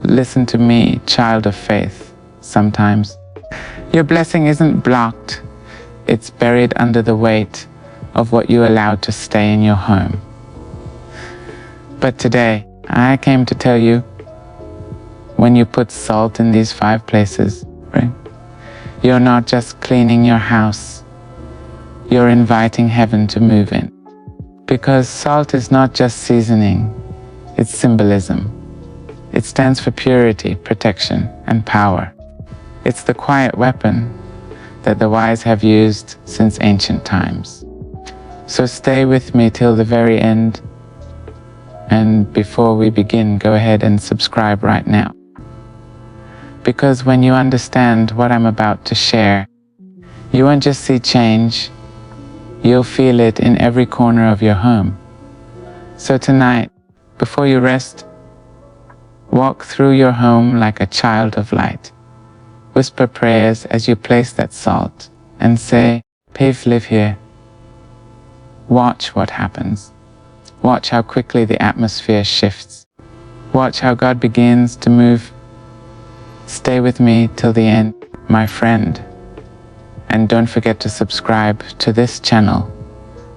Listen to me, child of faith. Sometimes your blessing isn't blocked. It's buried under the weight of what you allowed to stay in your home. But today, I came to tell you, when you put salt in these 5 places, right, you're not just cleaning your house, you're inviting heaven to move in. Because salt is not just seasoning, it's symbolism. It stands for purity, protection, and power. It's the quiet weapon that the wise have used since ancient times. So stay with me till the very end. And before we begin, go ahead and subscribe right now. Because when you understand what I'm about to share, you won't just see change, you'll feel it in every corner of your home. So tonight, before you rest, walk through your home like a child of light. Whisper prayers as you place that salt and say, "Please live here." Watch what happens. Watch how quickly the atmosphere shifts. Watch how God begins to move. Stay with me till the end, my friend. And don't forget to subscribe to this channel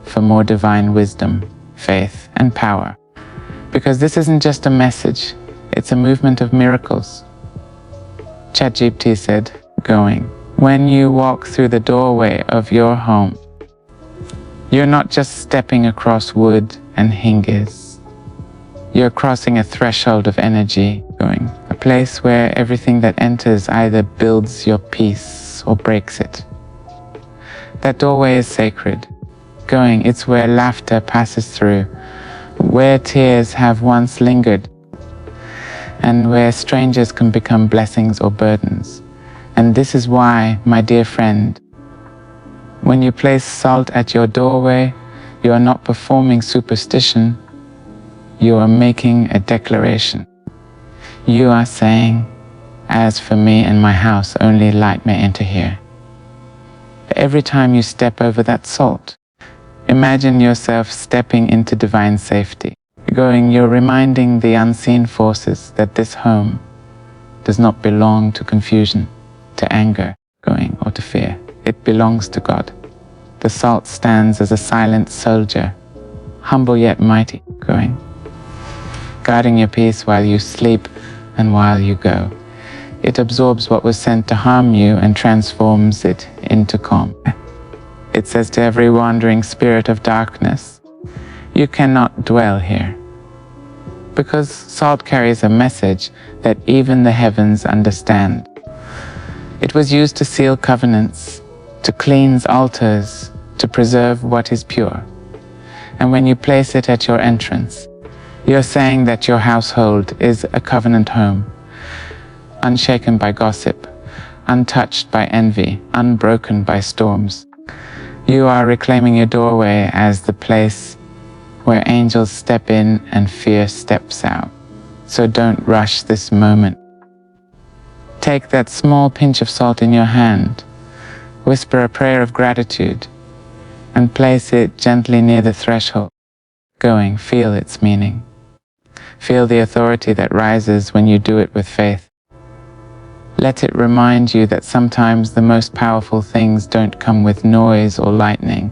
for more divine wisdom, faith, and power. Because this isn't just a message, it's a movement of miracles. ChatGPT said, when you walk through the doorway of your home, you're not just stepping across wood and hinges. You're crossing a threshold of energy, a place where everything that enters either builds your peace or breaks it. That doorway is sacred. It's where laughter passes through, where tears have once lingered, and where strangers can become blessings or burdens. And this is why, my dear friend, when you place salt at your doorway, you are not performing superstition, you are making a declaration. You are saying, "As for me and my house, only light may enter here." Every time you step over that salt, imagine yourself stepping into divine safety. You're reminding the unseen forces that this home does not belong to confusion, to anger, or to fear. It belongs to God. The salt stands as a silent soldier, humble yet mighty, guarding your peace while you sleep and while you go. It absorbs what was sent to harm you and transforms it into calm. It says to every wandering spirit of darkness, "You cannot dwell here." Because salt carries a message that even the heavens understand. It was used to seal covenants, to cleanse altars, to preserve what is pure. And when you place it at your entrance, you're saying that your household is a covenant home, unshaken by gossip, untouched by envy, unbroken by storms. You are reclaiming your doorway as the place where angels step in and fear steps out. So don't rush this moment. Take that small pinch of salt in your hand, whisper a prayer of gratitude, and place it gently near the threshold. Feel its meaning. Feel the authority that rises when you do it with faith. Let it remind you that sometimes the most powerful things don't come with noise or lightning.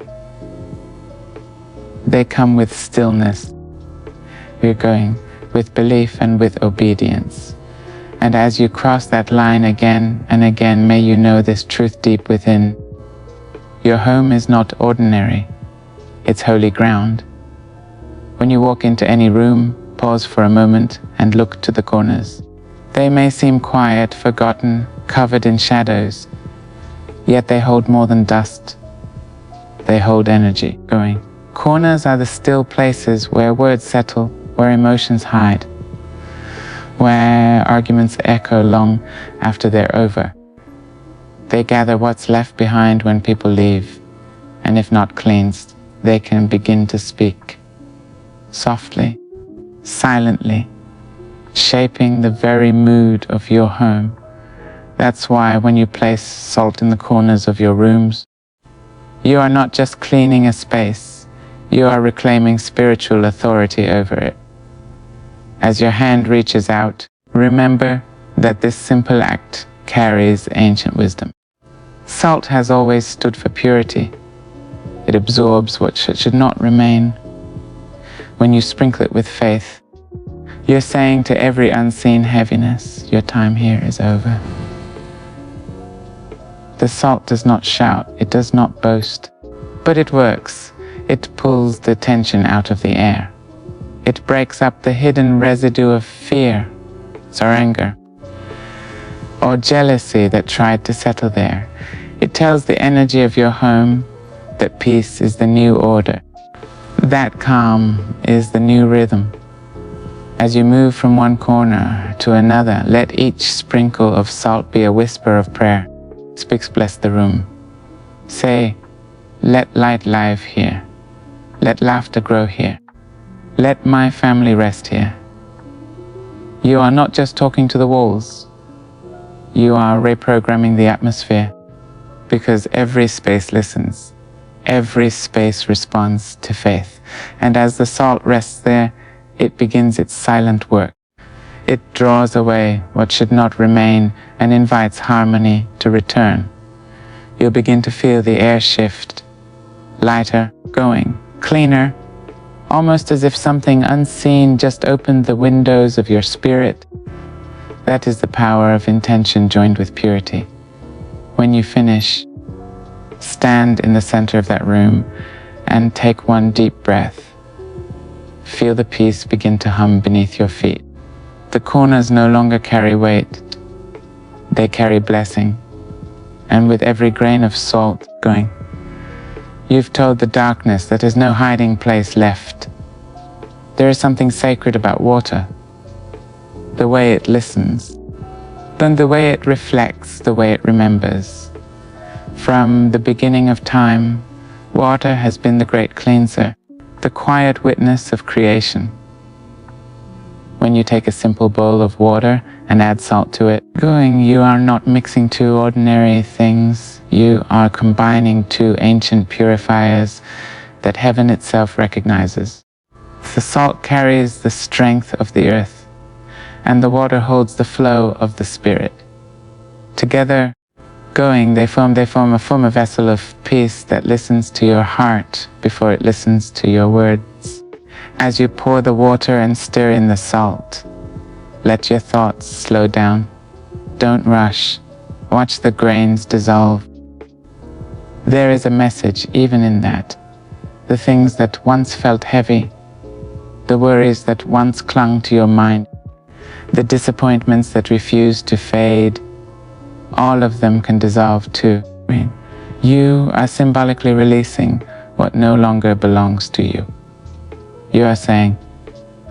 They come with stillness. You're with belief and with obedience. And as you cross that line again and again, may you know this truth deep within. Your home is not ordinary. It's holy ground. When you walk into any room, pause for a moment and look to the corners. They may seem quiet, forgotten, covered in shadows, yet they hold more than dust. They hold energy. Corners are the still places where words settle, where emotions hide, where arguments echo long after they're over. They gather what's left behind when people leave, and if not cleansed, they can begin to speak. Softly, silently, shaping the very mood of your home. That's why when you place salt in the corners of your rooms, you are not just cleaning a space, you are reclaiming spiritual authority over it. As your hand reaches out, Remember that this simple act carries ancient wisdom. Salt has always stood for purity. It absorbs what should not remain. When you sprinkle it with faith, you're saying to every unseen heaviness, your time here is over. The salt does not shout, it does not boast, but it works. It pulls the tension out of the air. It breaks up the hidden residue of fear, or anger, or jealousy that tried to settle there. It tells the energy of your home that peace is the new order. That calm is the new rhythm. As you move from one corner to another, let each sprinkle of salt be a whisper of prayer. Speaks, bless the room. Say, let light live here. Let laughter grow here. Let my family rest here. You are not just talking to the walls. You are reprogramming the atmosphere, because every space listens. Every space responds to faith. And as the salt rests there, it begins its silent work. It draws away what should not remain and invites harmony to return. You'll begin to feel the air shift, lighter, going, cleaner, almost as if something unseen just opened the windows of your spirit. That is the power of intention joined with purity. When you finish, stand in the center of that room and take one deep breath. Feel the peace begin to hum beneath your feet. The corners no longer carry weight. They carry blessing. And with every grain of salt going, you've told the darkness that there's no hiding place left. There is something sacred about water. The way it listens, then the way it reflects, the way it remembers. From the beginning of time, water has been the great cleanser, the quiet witness of creation. When you take a simple bowl of water and add salt to it, you are not mixing two ordinary things. You are combining two ancient purifiers that heaven itself recognizes. The salt carries the strength of the earth, and the water holds the flow of the spirit. Together, they form a vessel of peace that listens to your heart before it listens to your words. As you pour the water and stir in the salt, let your thoughts slow down. Don't rush. Watch the grains dissolve. There is a message even in that. The things that once felt heavy, the worries that once clung to your mind, the disappointments that refused to fade, all of them can dissolve too. You are symbolically releasing what no longer belongs to you. You are saying,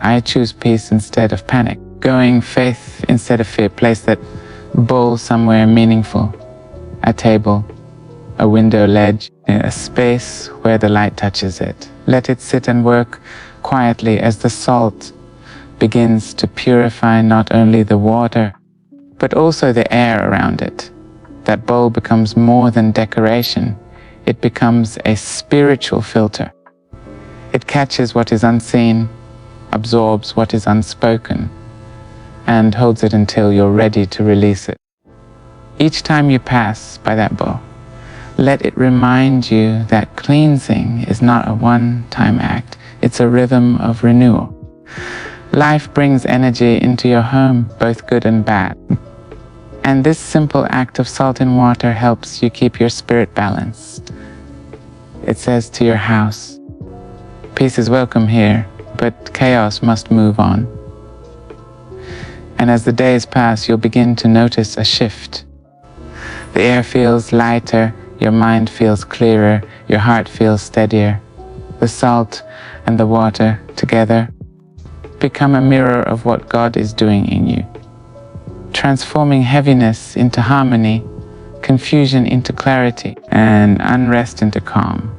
I choose peace instead of panic. Faith instead of fear. Place that bowl somewhere meaningful. A table, a window ledge, a space where the light touches it. Let it sit and work quietly as the salt begins to purify not only the water, but also the air around it. That bowl becomes more than decoration. It becomes a spiritual filter. It catches what is unseen, absorbs what is unspoken, and holds it until you're ready to release it. Each time you pass by that bowl, let it remind you that cleansing is not a one-time act. It's a rhythm of renewal. Life brings energy into your home, both good and bad. And this simple act of salt and water helps you keep your spirit balanced. It says to your house, peace is welcome here, but chaos must move on. And as the days pass, you'll begin to notice a shift. The air feels lighter, your mind feels clearer, your heart feels steadier. The salt and the water together become a mirror of what God is doing in you, transforming heaviness into harmony, confusion into clarity, and unrest into calm.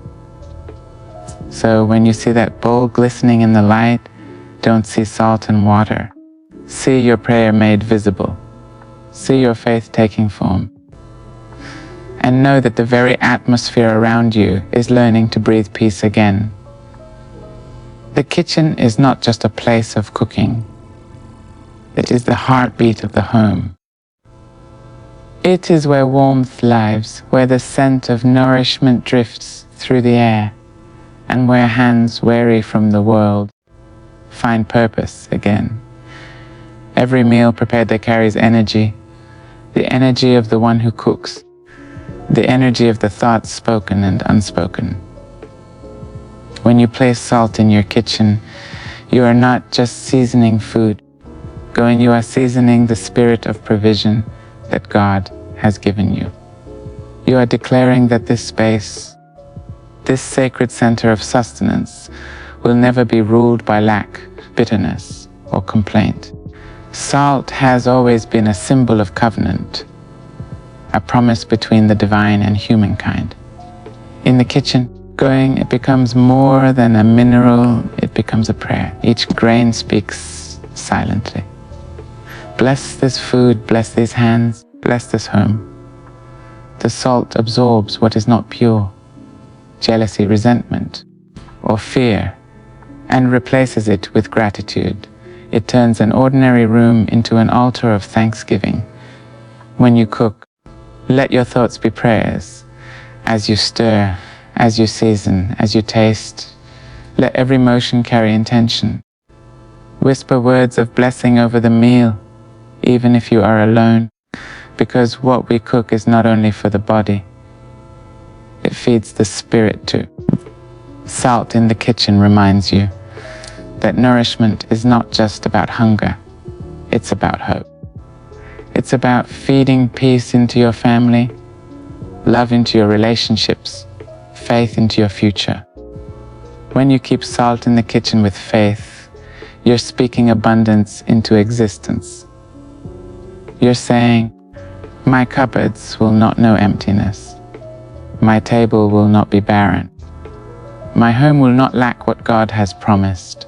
So when you see that bowl glistening in the light, don't see salt and water. See your prayer made visible. See your faith taking form. And know that the very atmosphere around you is learning to breathe peace again. The kitchen is not just a place of cooking. It is the heartbeat of the home. It is where warmth lives, where the scent of nourishment drifts through the air, and where hands weary from the world find purpose again. Every meal prepared there carries energy, the energy of the one who cooks, the energy of the thoughts spoken and unspoken. When you place salt in your kitchen, you are not just seasoning food. You are seasoning the spirit of provision that God has given you. You are declaring that this space, this sacred center of sustenance, will never be ruled by lack, bitterness, or complaint. Salt has always been a symbol of covenant, a promise between the divine and humankind. In the kitchen, it becomes more than a mineral, it becomes a prayer. Each grain speaks silently. Bless this food, bless these hands, bless this home. The salt absorbs what is not pure, jealousy, resentment, or fear, and replaces it with gratitude. It turns an ordinary room into an altar of thanksgiving. When you cook, let your thoughts be prayers. As you stir, as you season, as you taste, let every motion carry intention. Whisper words of blessing over the meal, even if you are alone, because what we cook is not only for the body, it feeds the spirit too. Salt in the kitchen reminds you that nourishment is not just about hunger, it's about hope. It's about feeding peace into your family, love into your relationships, faith into your future. When you keep salt in the kitchen with faith, you're speaking abundance into existence. You're saying, my cupboards will not know emptiness. My table will not be barren. My home will not lack what God has promised.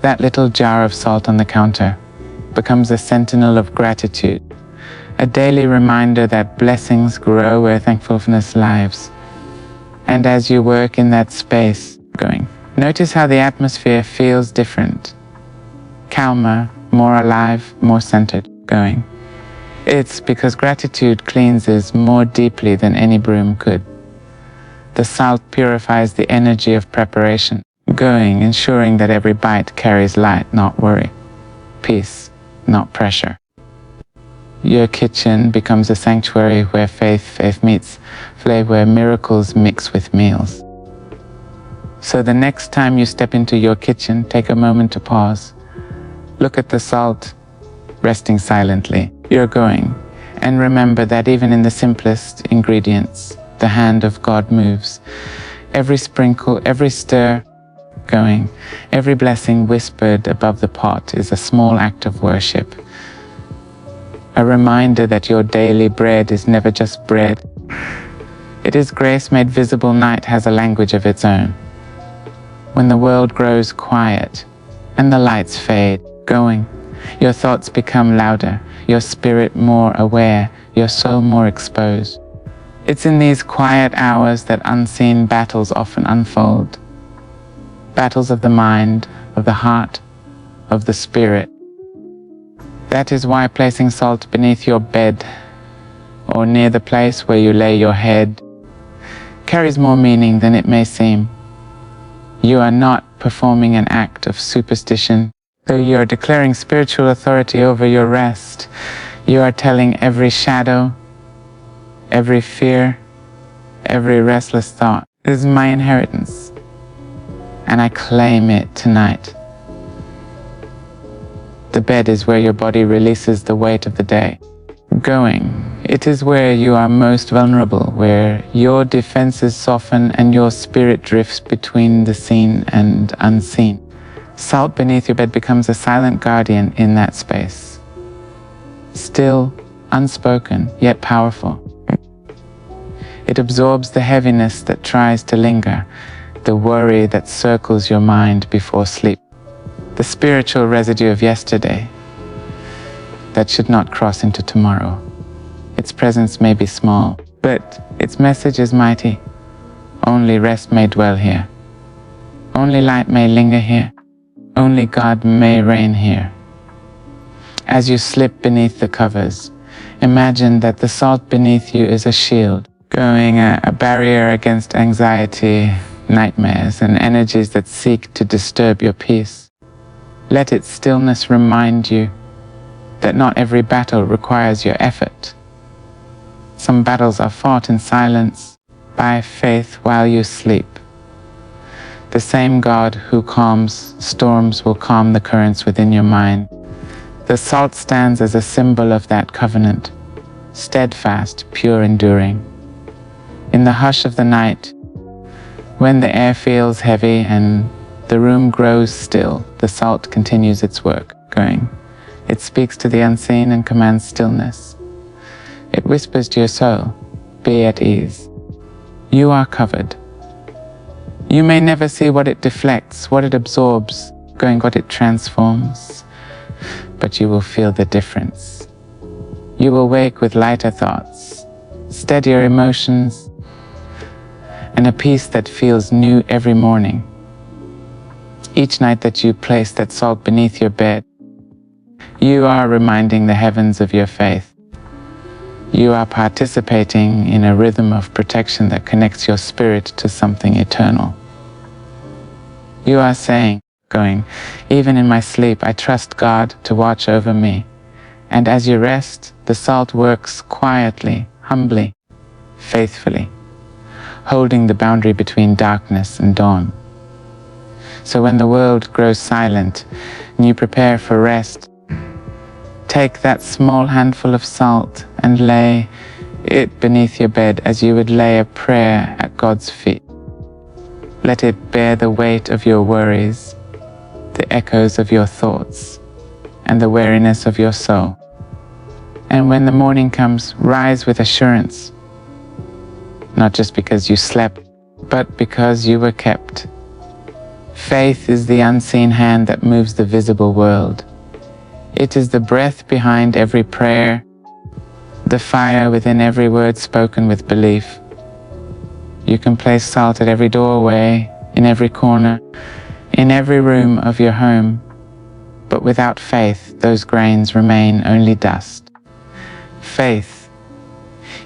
That little jar of salt on the counter becomes a sentinel of gratitude, a daily reminder that blessings grow where thankfulness lives. And as you work in that space, notice how the atmosphere feels different, calmer, more alive, more centered. It's because gratitude cleanses more deeply than any broom could. The salt purifies the energy of preparation, ensuring that every bite carries light, not worry, peace, not pressure. Your kitchen becomes a sanctuary where faith meets flavor, where miracles mix with meals. So the next time you step into your kitchen, take a moment to pause. Look at the salt resting silently. And remember that even in the simplest ingredients, the hand of God moves. Every sprinkle, every stir, every blessing whispered above the pot is a small act of worship. A reminder that your daily bread is never just bread. It is grace made visible. Night has a language of its own. When the world grows quiet and the lights fade, your thoughts become louder, your spirit more aware, your soul more exposed. It's in these quiet hours that unseen battles often unfold. Battles of the mind, of the heart, of the spirit. That is why placing salt beneath your bed or near the place where you lay your head carries more meaning than it may seem. You are not performing an act of superstition, though you are declaring spiritual authority over your rest. You are telling every shadow, every fear, every restless thought, this is my inheritance, and I claim it tonight. The bed is where your body releases the weight of the day. It is where you are most vulnerable, where your defenses soften and your spirit drifts between the seen and unseen. Salt beneath your bed becomes a silent guardian in that space. Still, unspoken, yet powerful. It absorbs the heaviness that tries to linger, the worry that circles your mind before sleep, the spiritual residue of yesterday that should not cross into tomorrow. Its presence may be small, but its message is mighty. Only rest may dwell here. Only light may linger here. Only God may reign here. As you slip beneath the covers, imagine that the salt beneath you is a shield, going a barrier against anxiety, nightmares, and energies that seek to disturb your peace. Let its stillness remind you that not every battle requires your effort. Some battles are fought in silence, by faith while you sleep. The same God who calms storms will calm the currents within your mind. The salt stands as a symbol of that covenant, steadfast, pure, enduring. In the hush of the night, when the air feels heavy and the room grows still, the salt continues its work, going. It speaks to the unseen and commands stillness. It whispers to your soul, be at ease. You are covered. You may never see what it deflects, what it absorbs, going what it transforms, but you will feel the difference. You will wake with lighter thoughts, steadier emotions, and a peace that feels new every morning. Each night that you place that salt beneath your bed, you are reminding the heavens of your faith. You are participating in a rhythm of protection that connects your spirit to something eternal. You are saying, going, even in my sleep, I trust God to watch over me. And as you rest, the salt works quietly, humbly, faithfully, holding the boundary between darkness and dawn. So when the world grows silent and you prepare for rest, take that small handful of salt and lay it beneath your bed as you would lay a prayer at God's feet. Let it bear the weight of your worries, the echoes of your thoughts, and the weariness of your soul. And when the morning comes, rise with assurance, not just because you slept, but because you were kept. Faith is the unseen hand that moves the visible world. It is the breath behind every prayer, the fire within every word spoken with belief. You can place salt at every doorway, in every corner, in every room of your home, but without faith, those grains remain only dust. Faith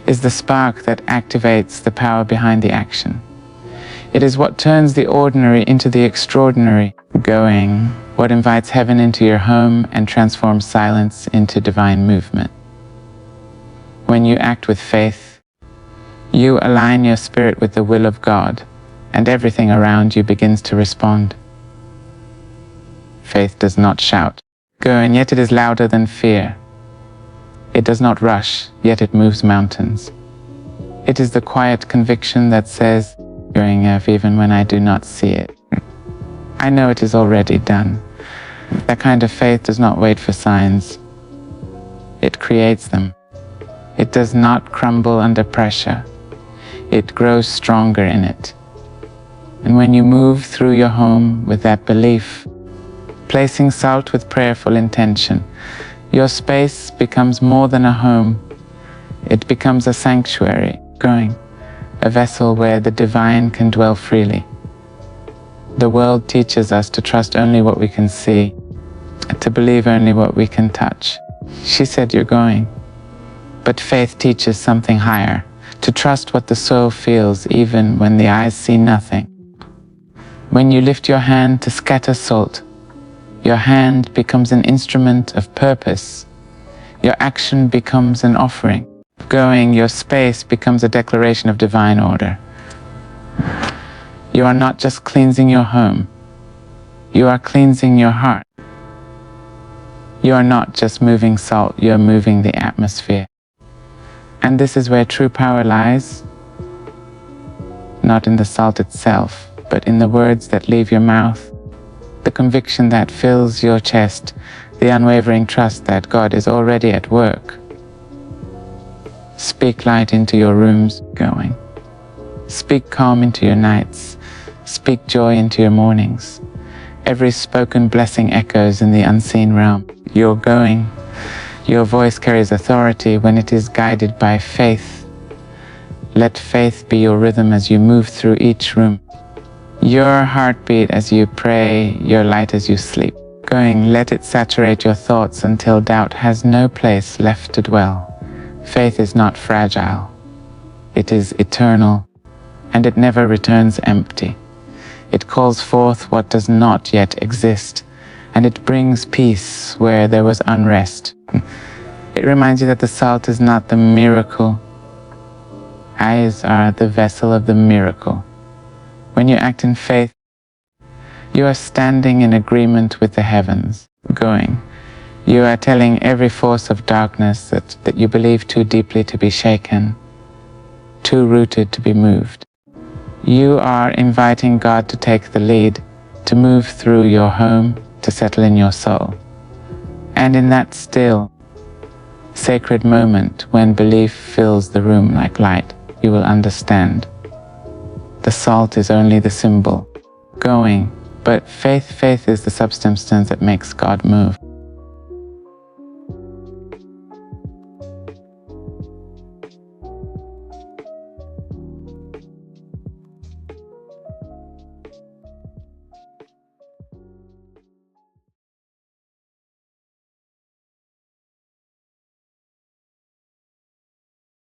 is the spark that activates the power behind the action. It is what turns the ordinary into the extraordinary, going, what invites heaven into your home and transforms silence into divine movement. When you act with faith, you align your spirit with the will of God, and everything around you begins to respond. Faith does not shout, go, and yet it is louder than fear. It does not rush, yet it moves mountains. It is the quiet conviction that says, going even when I do not see it. I know it is already done. That kind of faith does not wait for signs. It creates them. It does not crumble under pressure. It grows stronger in it. And when you move through your home with that belief, placing salt with prayerful intention, your space becomes more than a home. It becomes a sanctuary, going, a vessel where the divine can dwell freely. The world teaches us to trust only what we can see, to believe only what we can touch. She said, you're going. But faith teaches something higher, to trust what the soul feels even when the eyes see nothing. When you lift your hand to scatter salt, your hand becomes an instrument of purpose. Your action becomes an offering. Going, your space becomes a declaration of divine order. You are not just cleansing your home. You are cleansing your heart. You are not just moving salt, you are moving the atmosphere. And this is where true power lies, not in the salt itself, but in the words that leave your mouth, the conviction that fills your chest, the unwavering trust that God is already at work. Speak light into your rooms, going. Speak calm into your nights. Speak joy into your mornings. Every spoken blessing echoes in the unseen realm. You're going. Your voice carries authority when it is guided by faith. Let faith be your rhythm as you move through each room. Your heartbeat as you pray, your light as you sleep. Going, let it saturate your thoughts until doubt has no place left to dwell. Faith is not fragile. It is eternal, and it never returns empty. It calls forth what does not yet exist, and it brings peace where there was unrest. It reminds you that the salt is not the miracle. Eyes are the vessel of the miracle. When you act in faith, you are standing in agreement with the heavens. Going, you are telling every force of darkness that you believe too deeply to be shaken, too rooted to be moved. You are inviting God to take the lead, to move through your home, to settle in your soul. And in that still, sacred moment when belief fills the room like light, you will understand. The salt is only the symbol. Going, but faith is the substance that makes God move.